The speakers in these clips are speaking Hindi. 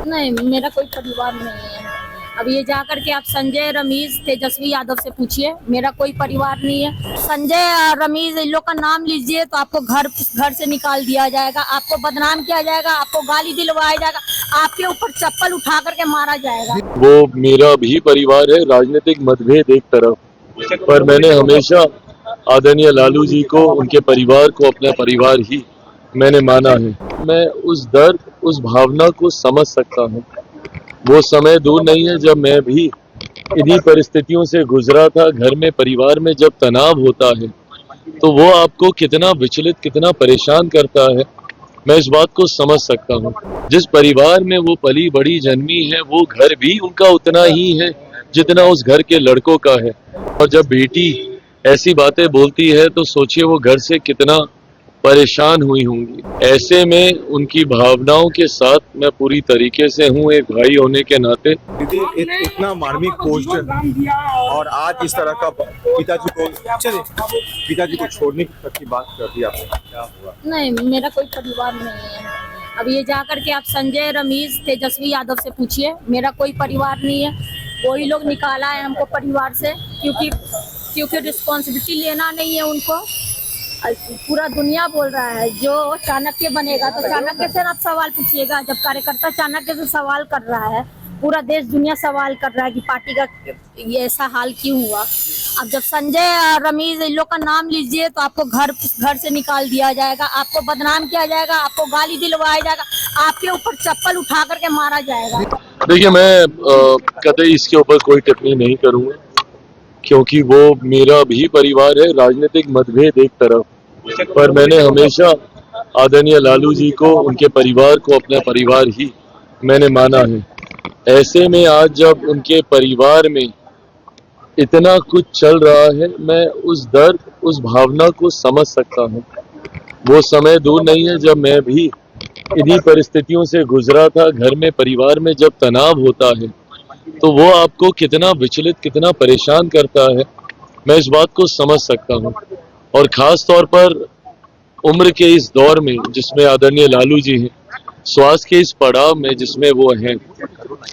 नहीं, मेरा कोई परिवार नहीं है। अब ये जाकर के आप संजय, रमीज, तेजस्वी यादव से पूछिए, मेरा कोई परिवार नहीं है। संजय और रमीज इन लोग का नाम लीजिए तो आपको घर से निकाल दिया जाएगा, आपको बदनाम किया जाएगा, आपको गाली दिलवाया जाएगा, आपके ऊपर चप्पल उठा करके मारा जाएगा। वो मेरा भी परिवार है। राजनीतिक मतभेद एक तरफ, पर मैंने हमेशा आदरणीय लालू जी को, उनके परिवार को अपना परिवार ही मैंने माना है। मैं उस दर्द, उस भावना को समझ सकता हूँ। वो समय दूर नहीं है जब मैं भी इन्हीं परिस्थितियों से गुजरा था। घर में, परिवार में जब तनाव होता है तो वो आपको कितना विचलित, कितना परेशान करता है, मैं इस बात को समझ सकता हूँ। जिस परिवार में वो पली बड़ी जन्मी है, वो घर भी उनका उतना ही है जितना उस घर के लड़कों का है। और जब बेटी ऐसी बातें बोलती है तो सोचिए वो घर से कितना परेशान हुई होंगी। ऐसे में उनकी भावनाओं के साथ मैं पूरी तरीके से हूँ, एक भाई होने के नाते। इतना मार्मिक पोस्ट और आज इस तरह का पिताजी को छोड़ने की बात कर दी आपने, क्या हुआ? नहीं, मेरा कोई परिवार नहीं है। अब ये जाकर के आप संजय, रमीज, तेजस्वी यादव से पूछिए, मेरा कोई परिवार नहीं है। वही लोग निकाला है हमको परिवार से, क्योंकि रिस्पॉन्सिबिलिटी लेना नहीं है उनको। पूरा दुनिया बोल रहा है जो चाणक्य बनेगा तो चाणक्य से आप सवाल पूछिएगा। जब कार्यकर्ता चाणक्य से सवाल कर रहा है, पूरा देश दुनिया सवाल कर रहा है कि पार्टी का ये ऐसा हाल क्यों हुआ। अब जब संजय और रमीज इन लोग का नाम लीजिए तो आपको घर से निकाल दिया जाएगा, आपको बदनाम किया जाएगा, आपको गाली दिलवाया जाएगा, आपके ऊपर चप्पल उठा करके मारा जाएगा। देखिए, मैं कतई इसके ऊपर कोई टिप्पणी नहीं करूंगा, क्योंकि वो मेरा भी परिवार है। राजनीतिक मतभेद एक तरफ, पर मैंने हमेशा आदरणीय लालू जी को, उनके परिवार को अपना परिवार ही मैंने माना है। ऐसे में आज जब उनके परिवार में इतना कुछ चल रहा है, मैं उस दर्द, उस भावना को समझ सकता हूँ। वो समय दूर नहीं है जब मैं भी इन्हीं परिस्थितियों से गुजरा था। घर में, परिवार में जब तनाव होता है तो वो आपको कितना विचलित, कितना परेशान करता है, मैं इस बात को समझ सकता हूँ। और खास तौर पर उम्र के इस दौर में जिसमें आदरणीय लालू जी हैं, स्वास्थ्य के इस पड़ाव में जिसमें वो हैं,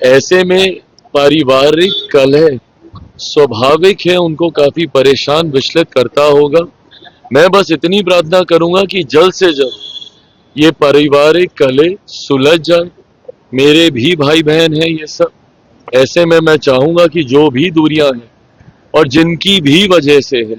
ऐसे में पारिवारिक कलह स्वाभाविक है, उनको काफी परेशान, विचलित करता होगा। मैं बस इतनी प्रार्थना करूंगा कि जल्द से जल्द ये पारिवारिक कलह सुलझ जाए। मेरे भी भाई बहन हैं ये सब। ऐसे में मैं चाहूंगा कि जो भी दूरियां हैं और जिनकी भी वजह से है,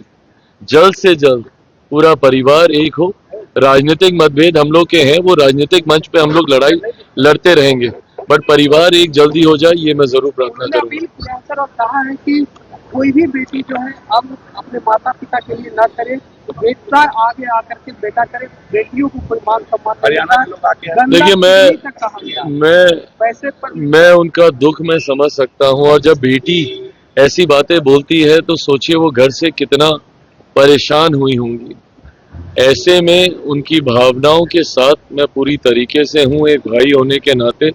जल्द से जल्द पूरा परिवार एक हो। राजनीतिक मतभेद हम लोग के हैं, वो राजनीतिक मंच पे हम लोग लड़ाई लड़ते रहेंगे, बट परिवार एक जल्दी हो जाए, ये मैं जरूर प्रार्थना करूंगा। सर, और कहा है कि कोई भी बेटी जो है अब अपने माता पिता के लिए ना करे, बेटा आगे आकर के बेटा करे, बेटियों को कोई मान सम्मान। देखिए, मैं उनका दुख मैं समझ सकता हूँ। और जब बेटी ऐसी बातें बोलती है तो सोचिए वो घर से कितना परेशान हुई होंगी। ऐसे में उनकी भावनाओं के साथ मैं पूरी तरीके से हूँ, एक भाई होने के नाते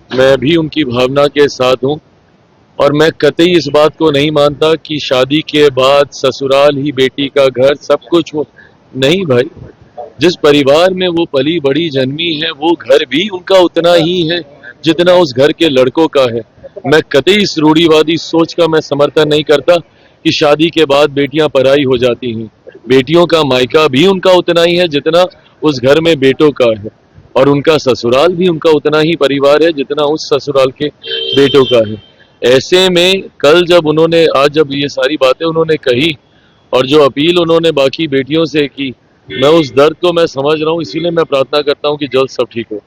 मैं भी उनकी भावना के साथ हूँ। और मैं कतई इस बात को नहीं मानता कि शादी के बाद ससुराल ही बेटी का घर, सब कुछ वो नहीं। भाई, जिस परिवार में वो पली बड़ी जन्मी है, वो घर भी उनका उतना ही है जितना उस घर के लड़कों का है। मैं कतई इस रूढ़िवादी सोच का मैं समर्थन नहीं करता कि शादी के बाद बेटियां पराई हो जाती हैं। बेटियों का मायका भी उनका उतना ही है जितना उस घर में बेटों का है, और उनका ससुराल भी उनका उतना ही परिवार है जितना उस ससुराल के बेटों का है। ऐसे में कल जब उन्होंने, आज जब ये सारी बातें उन्होंने कही और जो अपील उन्होंने बाकी बेटियों से की, मैं उस दर्द को मैं समझ रहा हूँ। इसीलिए मैं प्रार्थना करता हूँ कि जल्द सब ठीक हो।